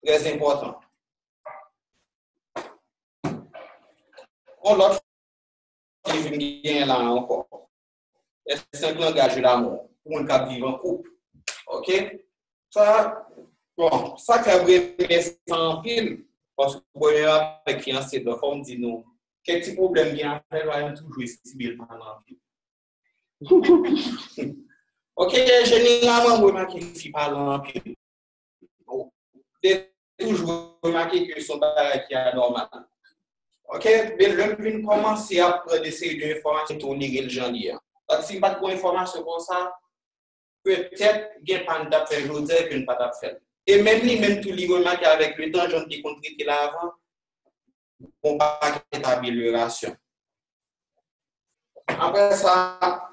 très important. On l'autre livre là encore. Les 5 langages de l'amour pour un cap vivant en couple. OK? Ça, bon, ça fait vraiment en pile. Parce que pour avec fiancé, de forme dit nous, quel petit problème vient à faire, va toujours estimer pendant pile. OK, généralement, vous remarquez que si parlant en pile. Toujours remarqué que son bagage qui est anormal. OK, mais l'homme vient commencer à prendre des séries d'informations pour néger le janvier. Donc, si pas de information comme ça, peut-être qu'il n'y a pas de faire, je veux dire qu'il n'y a pas de faire. Et même tout les remarques avec le temps, j'en ai compris là avant, on pas d'amélioration. Après ça,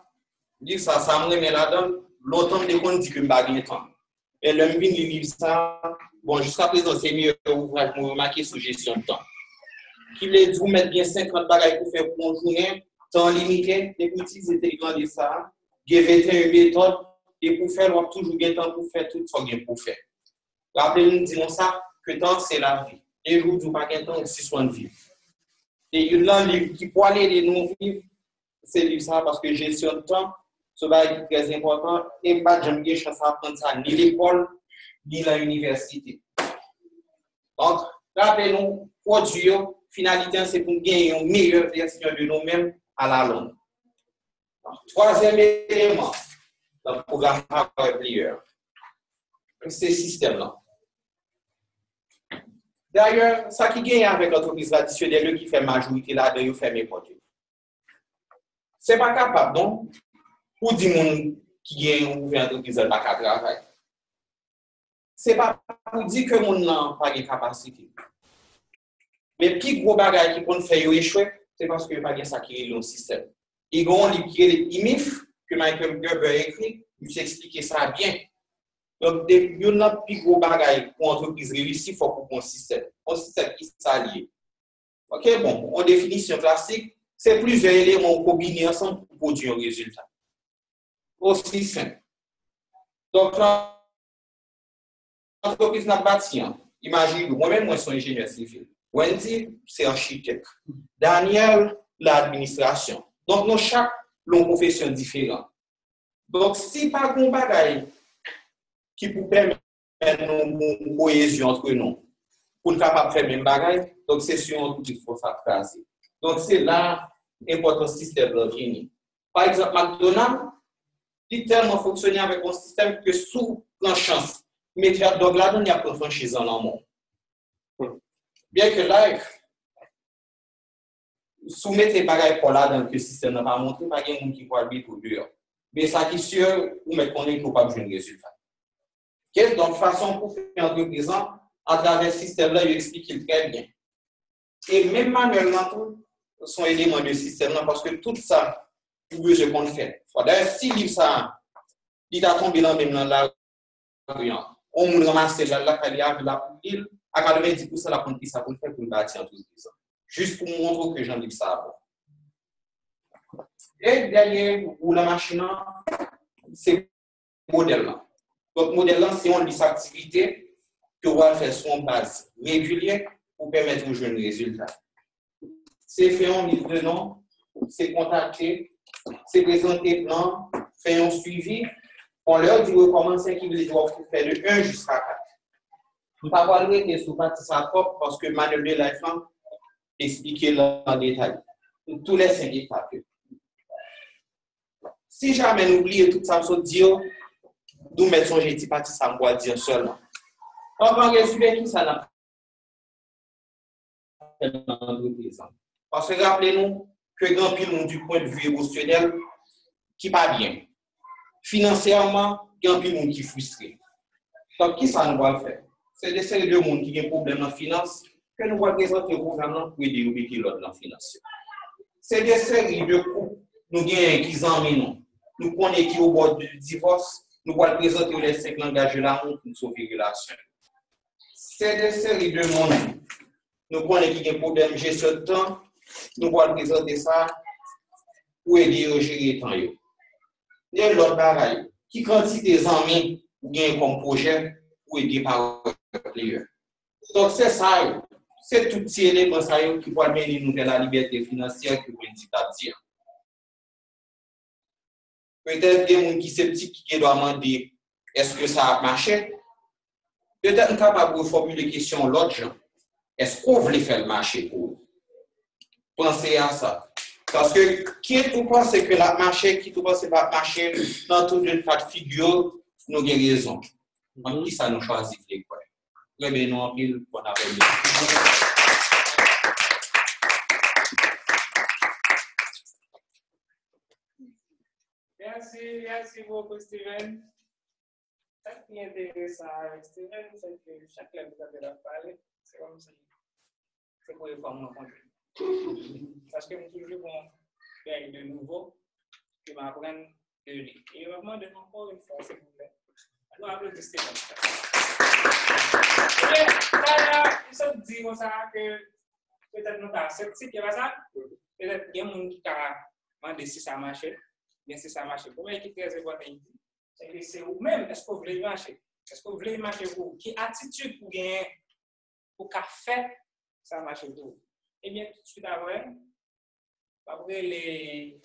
dit ça me remet là-dedans, l'automne de qu'on dit que je n'ai pas temps. Et l'homme vient de lire ça, bon, jusqu'à présent, c'est mieux ouvrage pour remarquer sur gestion de temps. Qui veut dire, vous mettre bien 50 bagages pour faire pour une journée, temps limité, les petits éléments de ça, GVT une méthode, et pour faire, on a toujours bien temps pour faire tout ce qu'on a pour faire. Rappelez-nous, disons ça, que temps, c'est la vie. Et je vous dis pas qu'un temps aussi soin de vivre. Et il y a un livre qui peut aller les non-vivre, c'est livre ça, parce que gestion de temps, ce est très important, et pas j'aime bien chance à apprendre ça, ni l'école, ni l'université. Donc, rappelez-nous, produit, finalité, c'est pour gagner une meilleure version de nous-mêmes à la longue. Troisième élément, le programme Power Player. C'est ce système-là. D'ailleurs, ça qui gagne avec l'entreprise traditionnelle qui fait majorité là, de faire mes produits. C'est pas capable, non? Pour dire monde qui gagne ou une entreprise n'a pas travailler. C'est pas pour dire que mon n'a pas de capacité. Mais plus gros bagage qui peut faire échouer, c'est parce que pas ça qui est le système. Il y a un livre qui est IMIF que Michael Gerber a écrit, il s'explique ça bien. Donc, il y a un plus gros bagage pour entreprise réussir, il faut pour un système. Un système qui s'allie. OK, bon, en définition classique, c'est plusieurs éléments combinés ensemble pour produire un résultat. Aussi simple. Donc, l'entreprise n'a pas bâti. Imagine, moi-même, moi, je suis ingénieur civil. Wendy, c'est architecte. Daniel, l'administration. Donc, nous, chaque une profession différente. Donc, si pas un bagage qui peut permettre une cohésion entre nous, pour être capable de faire le même bagage, donc c'est sur un outil qu'il faut faire. Donc, c'est là l'important système de venir. Par exemple, McDonald's, il tellement fonctionné avec un système que sous la chance, mais donc là, il y a pas de franchise en amont. Bien que là, soumettre les bagages pour là dans le système n'a pas montré, pas de monde qui peut habiter au dehors. Mais ça qui est sûr, ou mettre qu'on est capable de jouer un résultat. Okay? Donc, façon pour faire entreprise, à travers ce système-là, il explique très bien. Et même manuellement, tout sont éléments de système parce que tout ça, vous besoin qu'on fait. D'ailleurs, si livre ça, il a tombé dans même dans la on me ramasse là, il y a la pile, à 90% la compte qui ça pour faire pour bâtir en tout ça. Juste pour montrer que j'en dis ça. Et derrière, pour la machine, c'est modèle. Donc, modèle, c'est une liste d'activités que vous allez faire sur une base régulière pour permettre de jouer un résultat. C'est faire une liste de noms, c'est contacter, c'est présenter plan, faire un suivi. On leur dit comment c'est qu'ils doivent faire de 1 jusqu'à 4. Nous ne pouvons pas arrêter sur partie ça propre parce que Manuel de Lifeland explique en détail. Tous les 5 étapes. Si jamais nous oublions tout ça, nous disons, nous mettons un petit parti, ça va dire seulement. Donc, en résumé, tout ça n'a pas d'entreprise. Parce que rappelez-nous que grand pile du point de vue émotionnel qui va bien. Financièrement, il y a un peu de monde qui est frustré. Donc, qui ça nous va faire? C'est des séries de monde qui ont des problèmes dans la finance que nous allons présenter au gouvernement pour aider au pays dans la finance. C'est des séries de couples nous gagnons qui s'emmènent. Nous connaissons qui au bord du divorce, nous allons présenter les 5 langages de l'amour pour sauver la relation. C'est des séries de monde. Nous connaissons qui ont des problèmes de gestion de temps, nous allons présenter ça pour aider à gérer le temps. Et l'autre bagaille, qui quantité d'amis gagnent comme projet pour aider par player. Donc, c'est ça. C'est tout ces éléments qui vont mener nous vers la liberté financière que vous dites. Peut-être qu'il y a des gens qui sont sceptiques qui doivent demander est-ce que ça a marché? Peut-être qu'on est capable de formuler la question l'autre gens. Est-ce qu'on voulait faire le marché pour vous? Pensez à ça. Parce que qui tout pense que la marché, qui tout pense que la marché, dans tout le cas de figure, nous avons raison. Donc, qui ça nous choisit? Très bien, nous avons pile pour la Merci beaucoup, Steven. Ça qui est intéressant avec Steven, c'est que chaque fois que vous avez parlé, c'est comme si c'est pour les femmes rencontrer. Parce que nous toujours faire de nouveau, qui m'apprennent de lui. Et vraiment, de encore une fois, s'il vous plaît. Nous applaudissons Steven. Et il se dit comme ça que peut-être nous sommes sceptiques, pas ça? Peut-être qu'il y a des gens qui ont demandé si ça marchait. Bien, si ça marche, pour moi, qui est très important, c'est que c'est vous-même, est-ce que vous voulez marcher? Est-ce que vous voulez marcher pour vous? Quelle attitude pour gagner, pour faire ça marche pour vous? Eh bien, tout de suite après les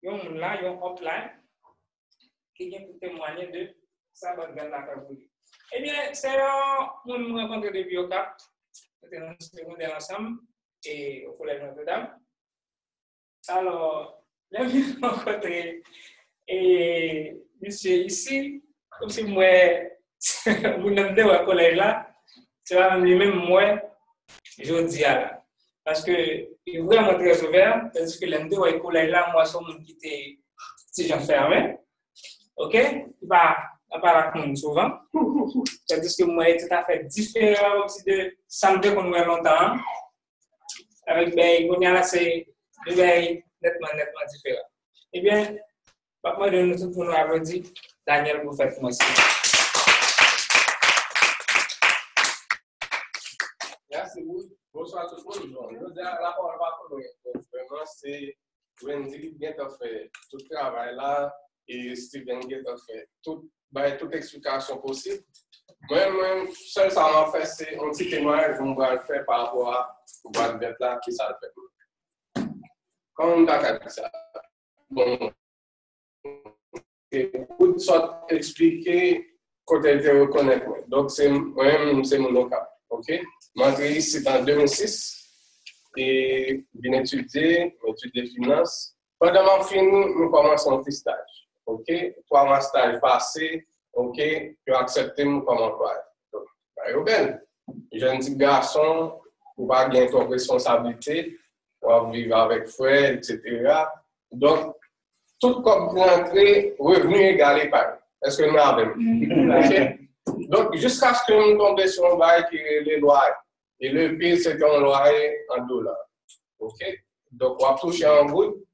gens là, ils ont offline, qui viennent pour témoigner de ça va dans la carrière. Eh bien, c'est un rencontre de Biocap, c'était un secondaire ensemble, et au collège Notre-Dame. Alors, là, j'ai rencontré et monsieur ici, comme si moi, vous n'avez pas au collège là, c'est lui-même moi, je dis à là. Parce que il est vraiment très ouvert, parce que l'un de au collège là, moi, c'est mon qui était si j'en fermé, ok? Il va raconter souvent. C'est-à-dire que moi, est tout à fait différent aussi de ça me fait qu'on nous longtemps. Avec ben, on y a là, c'est nettement différent. Eh bien, papa de nous pour nous avoir dit, Daniel, vous faites moi aussi. Merci beaucoup. Bonsoir tout le monde. Je dis la parole pas pour nous. Vraiment, c'est Wendy qui a fait tout le travail là et Steven qui a fait toute explication possible. Moi, seul ça m'a fait, c'est un petit témoignage qu'on va le faire par rapport à boîte bête là qui ça le fait. Quand on a dit ça, bon, et beaucoup de sortes expliquer quand elle te reconnaît. Donc, c'est moi-même, c'est mon cas. OK? Je suis entré ici en 2006 et je viens étudier des finances. Pendant ma fin, nous commençons un petit stage. OK? 3 mois de stage passé, OK? Je accepté mon comme employé. Donc, bien, jeune petit garçon, pour pas gagner ton responsabilité, pour vivre avec frère, etc. Donc, tout comme rentré, revenu égalé par. Est-ce que nous avons? Okay? Donc, jusqu'à ce que nous tombions sur un bail qui est les loyers. Et le pire, c'est un loyer en $. OK? Donc, on va toucher en bout.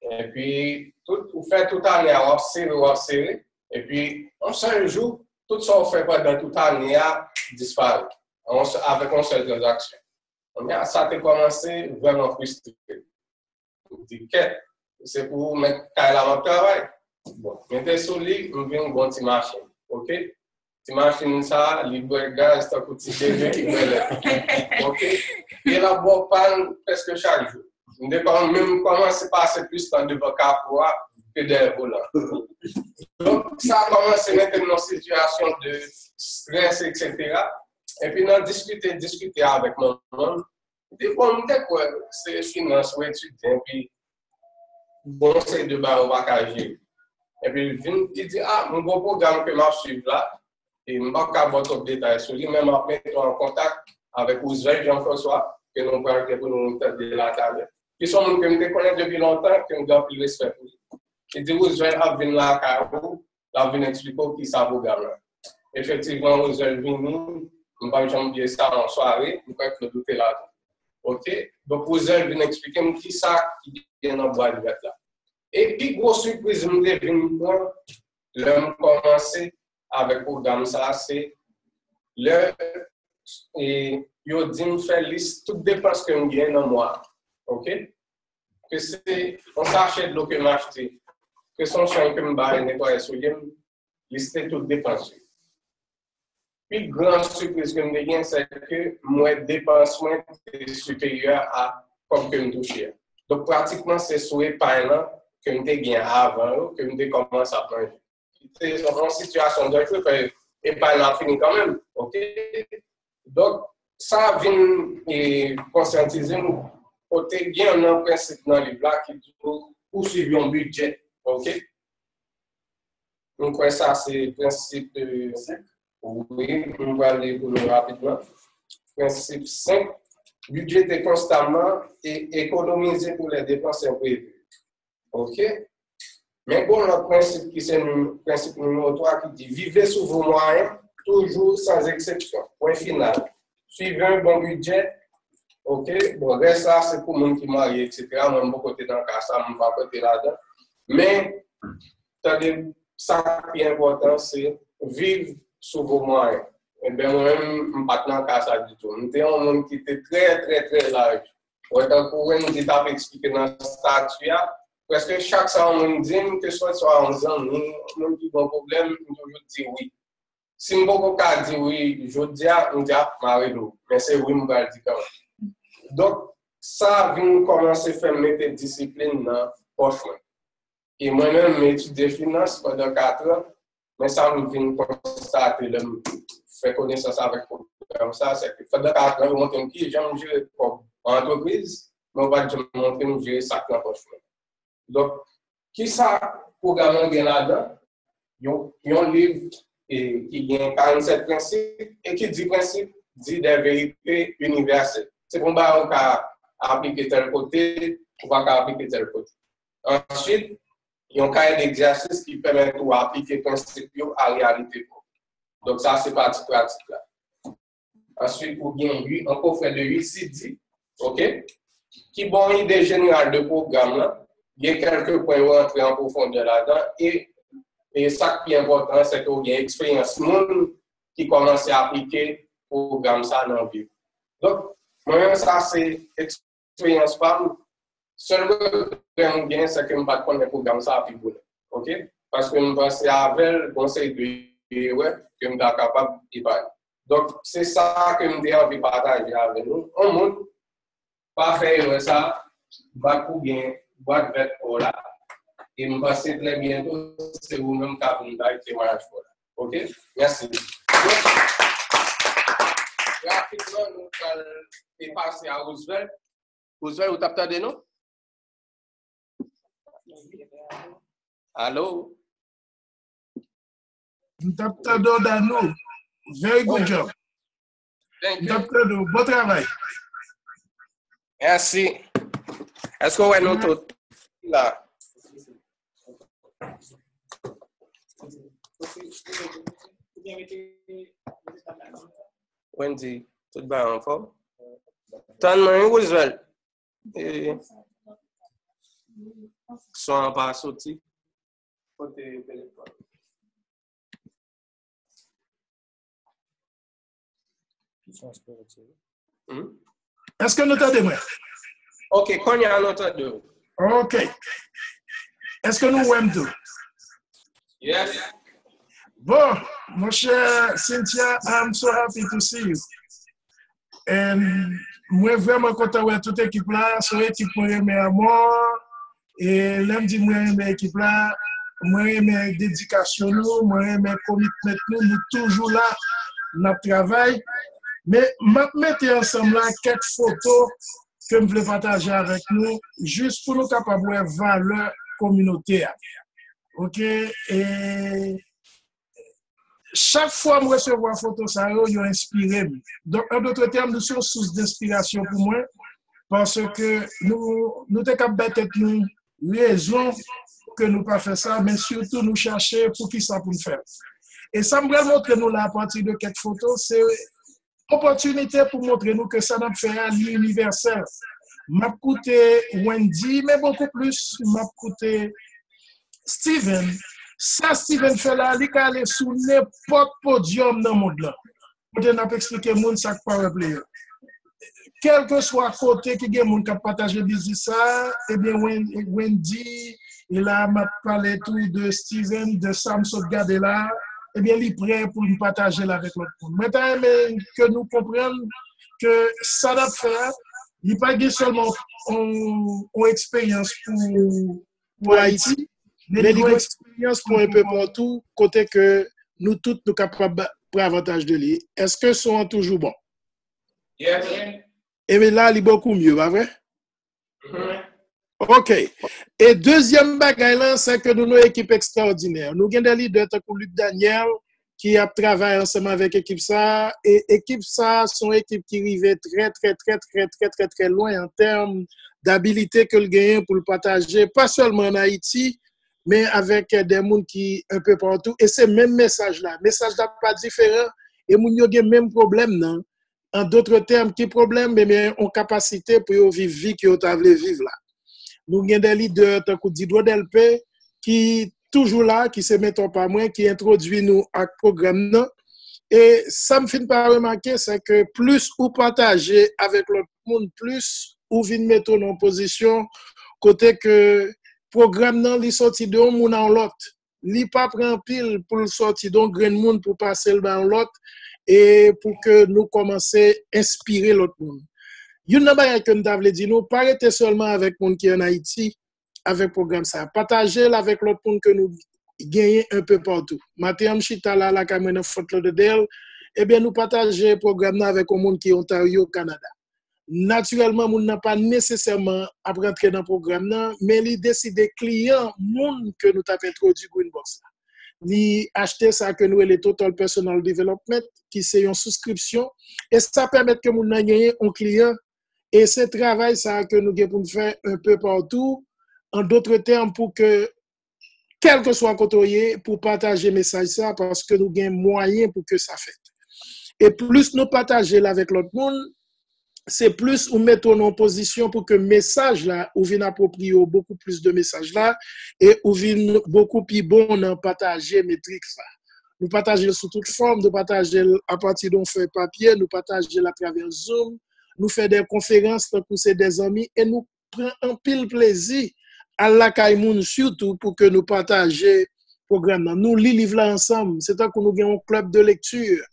Et puis, vous faites tout l'année, on va serrer. Et puis, un seul jour, tout ça, on fait pendant toute l'année, disparaît. Avec une seule transaction. Ça a commencé vraiment frustré. On dit que c'est pour mettre Kayla au travail. Bon, mettez sur lui, on vient une bonne petite machine. OK? Petite machine, ça, libre gaz, c'est un petit bébé qui me OK? Et la bonne panne presque chaque jour. On dépend même comment c'est passé plus temps de vacances que des volants. Donc, ça a commencé maintenant dans une situation de stress, etc. Et puis, on a discuté avec mon maman. Des fois, on me dit quoi, c'est finance ou étudiant, puis bon, c'est de bas au bagage. Et puis, il dit, mon beau programme que je suis là, et je ne vais pas avoir de détails sur lui, mais je vais mettre en contact avec Ousvel Jean-François, que nous parlons pour nous de la table. Qui sont gens que je connais depuis longtemps, que nous avons plus respect pour lui. Il dit, Ousvel a venu là à Carreau, il a venu expliquer qui ça programme. Effectivement, Ousvel vient nous, je ne vais pas oublier ça en soirée, je crois que le doute est là. OK? Donc, Ousvel vient expliquer qui ça qui vient dans le bois de là. Et puis, grosse surprise, je suis venu l'homme commencé avec le programme, ça, c'est le. Et il dit, je fais liste toutes les dépenses que je gagne dans le mois. OK? Que c'est, on s'achète de l'eau que je m'achète, que son champ que je vais nettoyer sur lui, lister toutes les dépenses. Puis, grande surprise que je gagne, c'est que moi, dépense est supérieur à comme que je touche. Donc, pratiquement, c'est sur l'épargne que je gagne avant, que je commence à prendre. C'est une situation de jeu, que l'épargne a fini quand même. OK? Donc, ça vient conscientiser nous. Côté bien, on a un principe dans le livre là qui dit poursuivre un budget. OK? Donc, ça, c'est le principe 5. Oui, on va aller pour nous rapidement. Principe 5. Budgéter constamment et économiser pour les dépenses imprévues. OK? Mais bon, le principe qui c'est le principe numéro 3 qui dit vivez sous vos moyens, toujours sans exception. Point final. Suivez un bon budget. OK? Bon, reste ça, c'est pour les gens qui marient, etc. Moi, je ne vais pas côté dans le cas, ça, je ne vais pas côté là-dedans. Mais, ça qui est important, c'est vivre sous vos moyens. Et bien, moi-même, je ne suis pas dans le cas ça du tout. Nous sommes un monde qui était très, très, très large. Pour nous dit expliquer dans le statut, presque chaque fois, on dit que ce soit en disant, nous avons un problème, je dis oui. Si je ne peux pas dire oui, je dis, on dit, Marie-Lou. Mais c'est oui, je vais dire quand même. Donc, ça vient commencer à faire mettre discipline dans la poche. Et moi-même, j'étudie des finances pendant 4 ans, mais ça me vient constater, faire connaissance avec comme ça, c'est que pendant 4 ans, je monte un qui, j'aime gérer comme entreprise, mais on va monter un gérer ça dans la poche. Donc, qui ça, programme là-dedans? Il y a un livre qui a 47 principes, et qui dit principe, dit des vérités universelles. C'est pour ça qu'on va appliquer tel côté, on va appliquer tel côté. Ensuite, il y a un cahier d'exercice qui permet de appliquer le principe à la réalité. Donc, ça, c'est partie pratique là. Ensuite, pour bien lui, un coffret de 8 CD, OK? Qui bon idée générale de programme là. Il y a quelques points où entrer en profondeur là-dedans. Et ça qui est important, c'est qu'il y a une expérience qui commence à appliquer le programme ça dans le vie. Donc, moi-même, ça, c'est expérience par nous. Seul problème bien, c'est que je ne pas connaître le programme ça à plus. OK? Parce que je pense avec le conseil de ouais, que je suis capable de parler. Donc, c'est ça que je envie de partager avec nous. On monte, pas faire ça, va pour bien, boîte verte pour là. Et je pense que très bientôt, c'est vous-même qui avez un témoignage pour là. OK? Merci. Rapidement, nous allons passer à Roosevelt. Roosevelt, vous t'attendez nous? Allô? Dr. Dodano, very good job. Dr. Do, bon travail. Merci. Est-ce qu'on va nous tout là? Wendy, tout bien en forme? Tanman Roosevelt. Sont pas sortis. Est-ce que nous t'entendons? OK, quand il y a un autre deux. OK. Est-ce que nous aimons tout? Yes. Bon, mon cher Cynthia, I'm so happy to see you. And moi, vraiment content de toute l'équipe là, c'est l'équipe qui aime à moi. Et l'homme dit, moi, aime l'équipe là, moi, aime dédication, moi, aime commitment, nous toujours là, notre travail. Mais je mettre ensemble là quelques photos que je voulais partager avec nous, juste pour nous capables de voir valeur communautaire. OK? Et chaque fois que je reçois une photo, ça a inspiré. Donc, en d'autres termes, nous sommes source d'inspiration pour moi, parce que nous sommes capables de nous raison que nous ne pas faire ça, mais surtout nous chercher pour qui ça pour nous faire. Et ça me montre nous là à partir de quelques photos, c'est opportunité pour montrer nous que ça n'a fait à l'universel. M'a coûté Wendy, mais beaucoup plus, m'a coûté Steven. Ça, Steven fait là, il peut aller sur n'importe podium dans le monde là. Peut-être n'a pas expliqué monde ça que pas player. Quel que soit côté qui gagne monde qui partage le business ça, eh bien Wendy, il a parlé tout de Steven, de Sam Sotgadela, eh bien, il est prêt pour nous partager avec l'autre monde. Maintenant, mais que nous comprenions que ça doit faire, il n'y a pas seulement une expérience pour Haïti, mais une expérience pour un peu partout, côté que nous tous nous capables pour avantage de lui. Est-ce que sont toujours bons? Yes. Et bien là, il est beaucoup mieux, pas vrai? OK. Et deuxième bagaille, c'est que nous avons une équipe extraordinaire. Nous avons des leaders comme Luc Daniel qui a travaillé ensemble avec l'équipe ça. Et l'équipe ça, sont équipe qui arrivait très loin en termes d'habilité que le gagne pour le partager, pas seulement en Haïti, mais avec des gens qui un peu partout. Et c'est le même message là. Le message là pas différent. Et nous avons le même problème, non? En d'autres termes, qui problème, mais en capacité pour vivre vie que vous avez vivre là. Nous avons des leaders comme Dido Delpe qui toujours là, qui se mettent pas moins, qui introduit nous à programme là. Et ça me fait pas remarquer, c'est que plus vous partagez avec l'autre monde, plus vous venez mettre en position côté que programme là, il sorti de un monde en l'autre. Il pas prend pile pour sortir d'un grand monde pour passer le dans l'autre et pour que nous commencer à inspirer l'autre monde. Une chose que nous avons dit, nous pas arrêter seulement avec les gens qui sont en Haïti, avec le programme ça. Partager avec l'autre monde que nous gagnons un peu partout. Mathieu Chita, la caméra photo de Del, eh bien, nous partager le programme avec les gens qui sont en Ontario, Canada. Naturellement, nous n'avons pas nécessairement à rentrer dans le programme, mais ils décident clients, monde que nous avons introduit Greenbox. Ils acheter ça que nous les Total Personal Development, qui c'est une souscription, et ça permet que nous ayons un client. Et ce travail, ça que nous devons faire un peu partout, en d'autres termes, pour que, quel que soit côté, pour partager le message, ça, parce que nous avons moyen pour que ça fait. Et plus nous partager avec l'autre monde, c'est plus nous mettons en position pour que le message là, ou vienne approprier beaucoup plus de messages là, et ou vienne beaucoup plus bon en partager mes trucs là. Nous partager sous toute forme, nous partager à partir d'un feuille papier, nous partager à travers Zoom, nous faisons des conférences pour pousser des amis et nous prenons un pile plaisir à la Kaimoun surtout pour que nous partagions le programme. Nous lisons là ensemble. C'est tant que nous avons un club de lecture.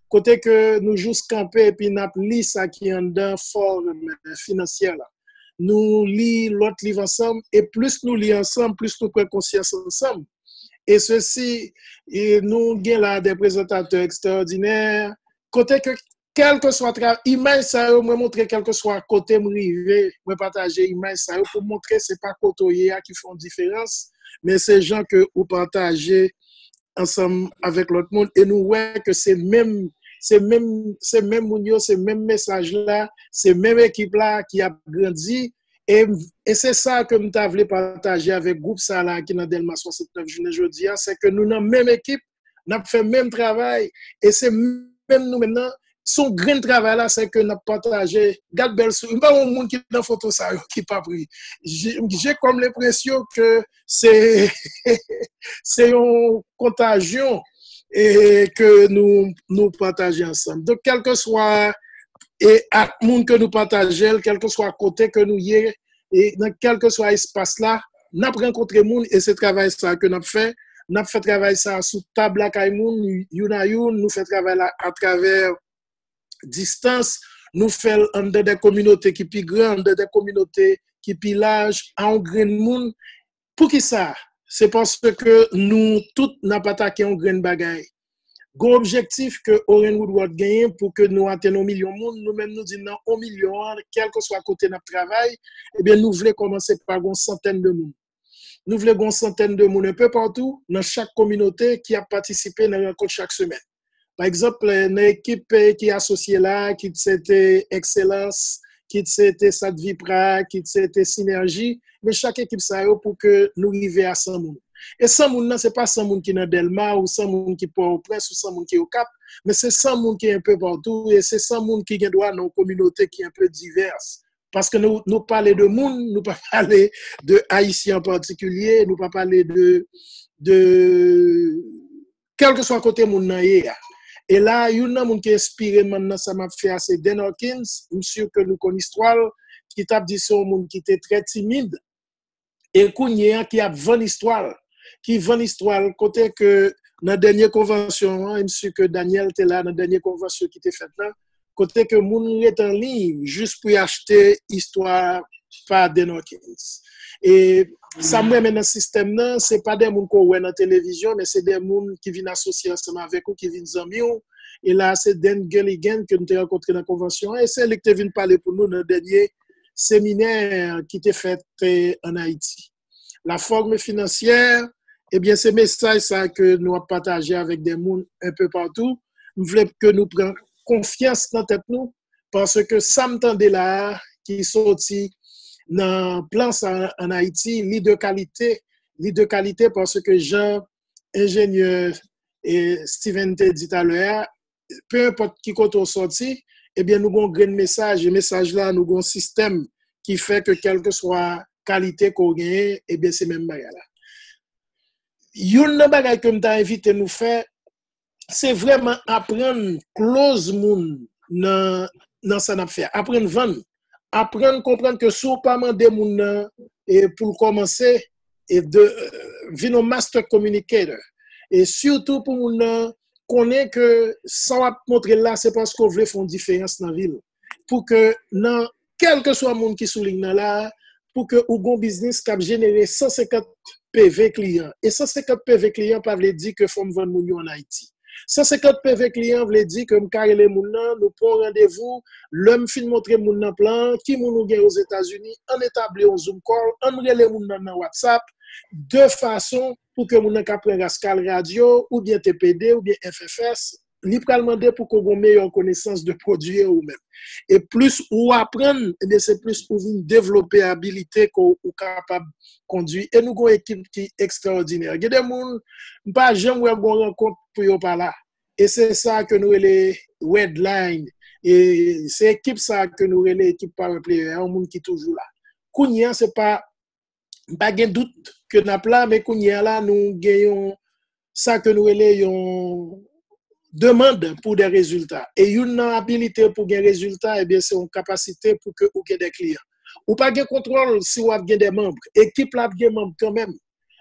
Côté que nous jouons camper et puis nous lisons ça qui est dans forme financière. Nous lisons l'autre livre ensemble et plus nous lisons ensemble, plus nous prenons conscience ensemble. Et ceci, nous avons là des présentateurs extraordinaires. Côté que quel que soit le image, ça me montrer quel que soit côté me partager image ça pour montrer c'est pas côté qui font différence, mais c'est gens que vous partagez ensemble avec l'autre monde et nous voyons que c'est même message là, c'est même équipe là qui a grandi et c'est ça que nous avons partager avec groupe ça là qui dans Delma 69 juillet jeudi, c'est que nous dans même équipe, nous avons fait même travail et c'est même nous maintenant son grand travail là, c'est que nous partagé. Garde belle il n'y a pas un monde qui dans la photo ça qui pas pris. J'ai comme l'impression que c'est une contagion et que nous partageons ensemble. Donc quel que soit et à monde que nous partageons, quel que soit côté que nous y est et dans quel que soit espace là, nous rencontré monde et c'est travail ça que nous fait. Nous fait travail ça sous table à Kaimoun, nous fait travail là à travers distance, nous faisons dans des communautés qui sont grandes, dans des communautés qui sont larges, en grand monde. Pour qui ça? C'est parce que nous tous n'avons pas attaqué un grand bagaille. Gros objectif que Oren Woodward gagne pour que nous atteignons 1 million de monde, nous-mêmes nous disons 1 million, quel que soit côté de notre travail, eh bien nous voulons commencer par une centaine de monde. Nous voulons une centaine de monde un peu partout, dans chaque communauté qui a participé à la rencontre chaque semaine. Par exemple, une équipe qui est associée là, qui c'était Excellence, qui c'était Sadvipra, qui c'était Synergie, mais chaque équipe ça pour que nous arrivions à 100 personnes. Et 100 personnes, ce n'est pas 100 personnes qui sont dans Delma, ou 100 personnes qui sont au Prince, ou 100 personnes qui sont au Cap, mais c'est 100 personnes qui sont un peu partout, et c'est 100 personnes qui sont dans une communauté qui est un peu diverse. Parce que nous parlons de monde, nous ne parlons pas de Haïtiens en particulier, nous ne parlons pas de quel que soit côté monde. Et là, il y a un monde qui est inspiré maintenant, ça m'a fait assez Dan Hawkins, monsieur que nous connaissons histoire, qui t'a dit c'est un monde qui était très timide, et qui a 20 histoires, côté que dans la dernière convention, je suis que Daniel était là dans la dernière convention qui était faite là, côté que moun est en ligne juste pour acheter histoire par Dan Hawkins. Et ça me met dans le système là, c'est pas des moun qu'on voit dans la télévision, mais c'est des moun qui viennent associer ensemble avec ou qui viennent amis. Et là, c'est Dan Gilligan que nous avons rencontré dans la convention. Et c'est lui qui vient parler pour nous dans le dernier séminaire qui était fait en Haïti. La forme financière, eh bien, c'est message ça que nous avons partagé avec des gens un peu partout. Nous voulons que nous prenions confiance dans tête nous parce que ça me tendait là qui sorti dans plan en Haïti, lit de qualité parce que Jean, ingénieur et Steven te dit à l'heure, peu importe qui côté sorti, eh bien, nous avons un grand message. Et message là, nous avons un système qui fait que quelle que soit qualité qu'on gagne, eh bien, c'est même bagarre là. Une bagage que m'ta invité nous faire, c'est vraiment apprendre close moun dans ça n'a fait. Apprendre vendre, apprendre comprendre que si on pas demander moun et pour commencer et de venir master communicator et surtout pour moun connaît que ça va montrer là c'est parce qu'on veut faire une différence dans la ville pour que dans quel que soit monde qui souligne là pour que ou gon business cap générer 150 PV clients et 150 PV clients pas veut dire que faut me vendre moun en Haïti. 150 PV clients veut dire que m'carré les moun nous prend rendez-vous, l'homme fin montrer moun nan plan, qui moun nou gen aux États-Unis, on établit un Zoom call, on relé moun nan WhatsApp de façon pour que moun nan ka prend Rascal Radio ou bien TPD ou bien FFS, li pral demander pour qu'on ait meilleure connaissance de produit ou même. Et plus ou apprendre, eh bien c'est plus pour développer habilité qu'on est capable de conduire. Et nous avons une équipe qui est extraordinaire. Il y a des gens qui pas jamais rencontre pour eux par là. Et c'est ça que nous les Redline. Et c'est l'équipe ça que nous les équipe Power Player, un monde qui est toujours là. Kounia c'est pas de doute que n'a là, mais Kounia là nous gagnons ça que nous les demande pour des résultats. Et une habilité pour des résultats, eh bien, c'est une capacité pour que vous ayez des clients. Ou pas de contrôle si vous avez des membres. Équipe là, des membres quand même.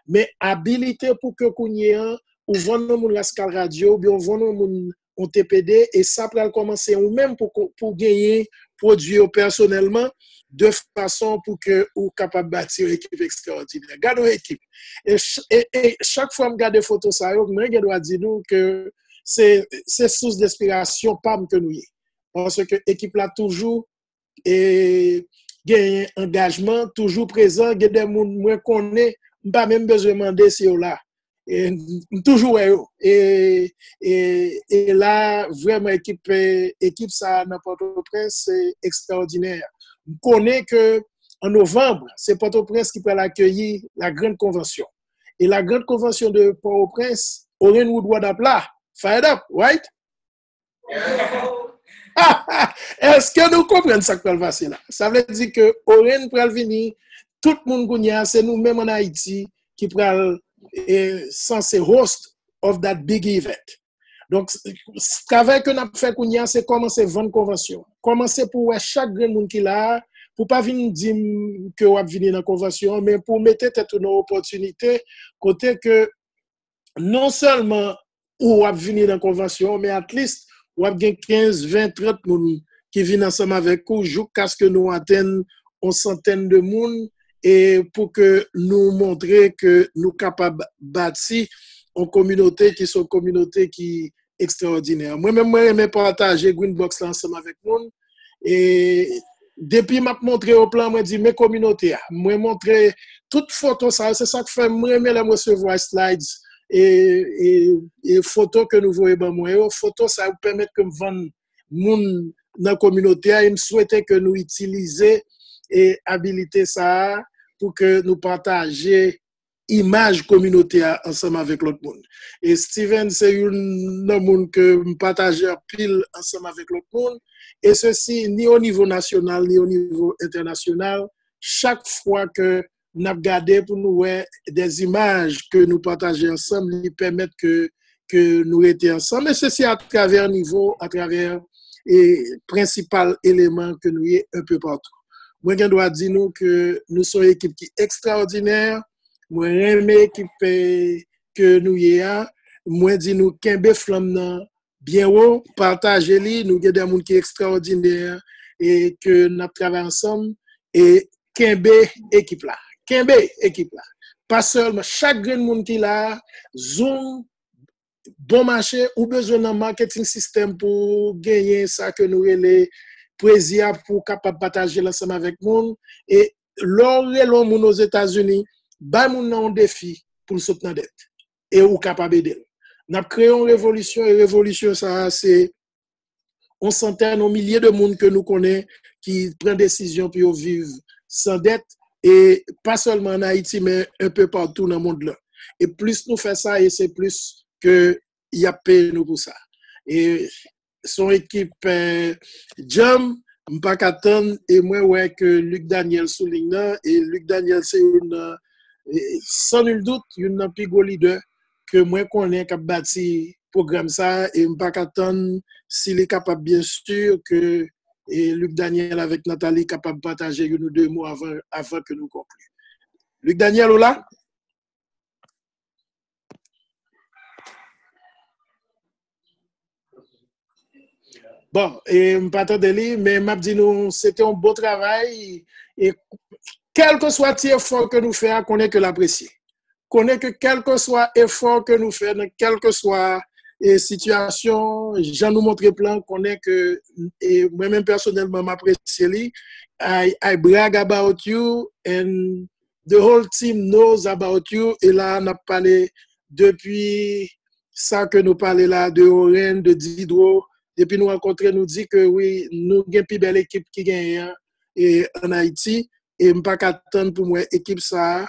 Mais habilité pour que vous ayez ou vendre mon Rascal Radio, ou bien vendre mon TPD, et ça peut commencer ou même pour gagner produit personnellement, de façon pour que vous soyez capable de bâtir une équipe extraordinaire. Gardez une équipe. Et chaque fois que je regarde des photos, je dois dire que c'est source d'inspiration PAM que nous y. Parce que l'équipe là toujours gagne engagement, toujours présent, il y a des gens qui connaissent, pas même besoin de demander si on là. Et toujours et là vraiment équipe ça dans Port-au-Prince c'est extraordinaire. On connaît que en novembre, c'est Port-au-Prince qui peut accueillir la grande convention. Et la grande convention de Port-au-Prince, Oren Woodward Apla, fired up, right? Est-ce que nous comprenons ça que va passer là? Ça veut dire que Oren pral venir, tout le monde gounya, c'est nous-mêmes en Haïti qui pral censé host of that big event. Donc, ce travail que nous avons fait gounya, c'est commencer 20 conventions. Commencer pour chaque grand monde qui l'a, pour pas venir dire que vous venir dans la convention, mais pour mettre tête une opportunité, côté que non seulement ou à venir dans la convention, mais at least ou à 15, 20, 30 personnes qui viennent ensemble avec vous, jusqu'à ce que nous atteignons une centaine de personnes et pour que nous montrer que nous sommes capables de bâtir une communauté qui sont communauté qui extraordinaire. Moi-même, je partager Greenbox ensemble avec nous et depuis que je montré au plan, je dis mes communautés, je montrer toutes photos, c'est ça que fait moi les recevoir slides et photos que nous voyons ben moi, photos ça vous permet que me vendre moun dans la communauté et me souhaiter que nous utiliser et habiliter ça pour que nous partager image communautaire ensemble avec l'autre monde. Et Steven, c'est une monde que je partage pile ensemble avec l'autre monde. Et ceci, ni au niveau national, ni au niveau international, chaque fois que nous avons gardé pour nous des images que nous partageons ensemble, qui permettent que nous étions ensemble. Et ceci à travers niveau, à travers les principaux éléments que nous y un peu partout. Moi, je dois dire nous que nous sommes une équipe qui est extraordinaire. Moi, j'aime l'équipe que nous y a. moi dit nous kembe flamme nan bien haut, partager li, nous avons des gens qui sont extraordinaires et que nous travaillons ensemble et kembe équipe là. Kembe équipe là. Pas seulement chaque grand monde qui là, Zoom, bon marché ou besoin d'un marketing système pour gagner ça que nous les plaisir pour capable partager l'ensemble avec nous et l'on moun aux États-Unis ba moun un défi pour le soutenir dette et ou capable d'aider. N'a créé une révolution et révolution ça c'est on centaine, on milliers de monde que nous connaissons qui prennent décision pour vivre sans dette et pas seulement en Haïti mais un peu partout dans le monde là. Et plus nous faisons ça et c'est plus que y a payé nous pour ça. Et son équipe Jam m'pas qu'attendre et moi ouais que Luc Daniel souligne et Luc Daniel c'est une sans nul doute une plus leader que moi connais qui a bâti programme ça et m'pas qu'attendre s'il est capable bien sûr que et Luc Daniel avec Nathalie capable de partager une ou deux mots avant que nous concluions. Luc Daniel, là? Bon, et je ne pas mais m'a dit nous c'était un beau travail et quel que soit l'effort que nous faisons, qu'on est que l'apprécier. Qu'on est que quel que soit l'effort que nous faisons, quelle que soit situation, j'en nous montre plein, qu'on est que et moi-même personnellement m'apprécie. I brag about you and the whole team knows about you. Et là, on a parlé depuis ça que nous parlons là de Oren, de Didro. Depuis nous rencontrer, nous dit que oui, nous avons une plus belle équipe qui gagne en Haïti. Et je ne pas attendre pour moi, équipe ça,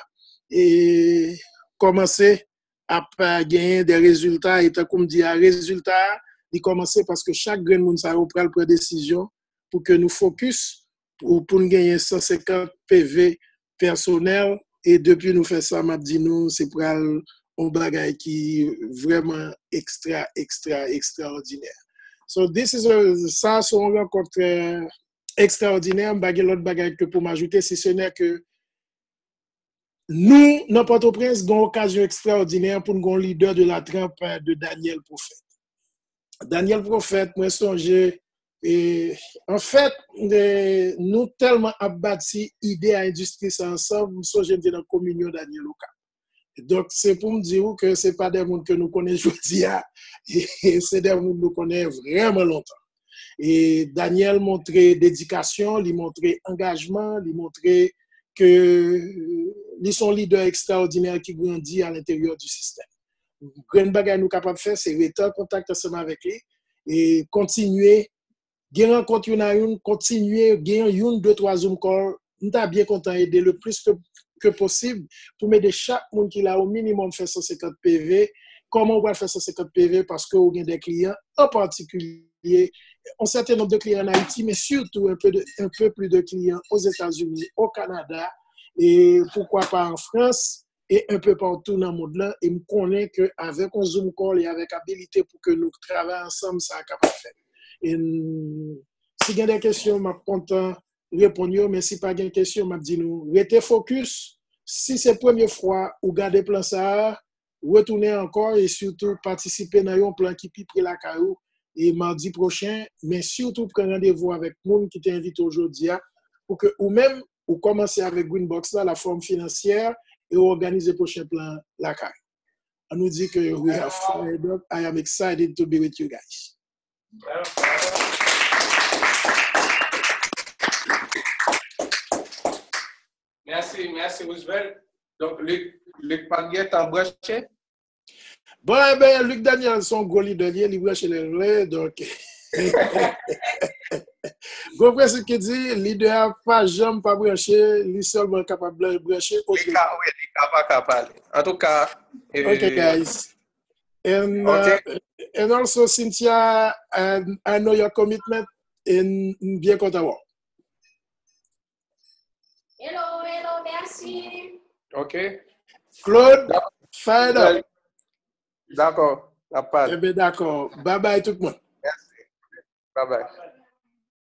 et commencer à gagner des résultats. Et comme dit, un résultat, il commence parce que chaque grand monde ça prend la décision pour que nous focus pour nous gagner 150 PV personnels. Et depuis nous faisons ça, m'a dit nous, c'est pour un bagage qui est vraiment extraordinaire. So this is ça, c'est une rencontre extraordinaire. L'autre bagage que pour m'ajouter, si ce n'est que nous, dans Port-au-Prince, avons une occasion extraordinaire pour nous leader de la trempe de Daniel Prophète. Daniel Prophète, moi, songe, et en fait, nous tellement abattu idée à industrie ensemble, nous sommes dans la communion Daniel Oka. Donc, c'est pour me dire que ce n'est pas des gens que nous connaissons aujourd'hui, et c'est des gens que nous connaissons vraiment longtemps. Et Daniel montrait dédication, il montrait engagement, il montrait que ils sont leaders extraordinaires qui grandit à l'intérieur du système. Grand bagage nous capable de faire, c'est rester en contact ensemble avec lui et continuer, gagner rencontre une, continuer, gagner une, deux, trois Zoom calls. Nous sommes bien content d'aider le plus que possible pour m'aider chaque monde qui a au minimum fait 150 PV. Comment on va faire 150 PV? Parce qu'on a des clients, en particulier, un certain nombre de clients en Haïti, mais surtout un peu plus de clients aux États-Unis, au Canada, et pourquoi pas en France, et un peu partout dans le monde là. Et je connais qu'avec un Zoom call et avec habilité pour que nous travaillions ensemble, ça a capable de faire. Et si il y a des questions, je suis content de répondre, mais si pas de questions, je dis nous, restez focus. Si c'est la première fois ou gardez plan ça, retournez encore et surtout participer dans un plan qui pipe la carreau et mardi prochain, mais surtout prendre rendez-vous avec le monde qui t'invite aujourd'hui pour que ou même ou commencer avec Greenbox là, la forme financière et organiser le prochain plan la carreau. On nous dit que we have fired up. I am excited to be with you guys. Merci Roosevelt. Donc, Luc Padguet, t'as branché? Bon, eh bien, Luc Daniel, son gros leader, il branche les relais, donc. Vous comprenez ce qu'il dit? Leader, pas jamais pas branché, lui seulement capable de brancher. Oui, il n'est pas capable. En tout cas. Okay, guys. And also, Cynthia, I know your commitment and bien content. Hello, merci. OK. Claude, fired up. D'accord. Eh bien, d'accord. Bye bye tout le monde. Merci. Bye bye.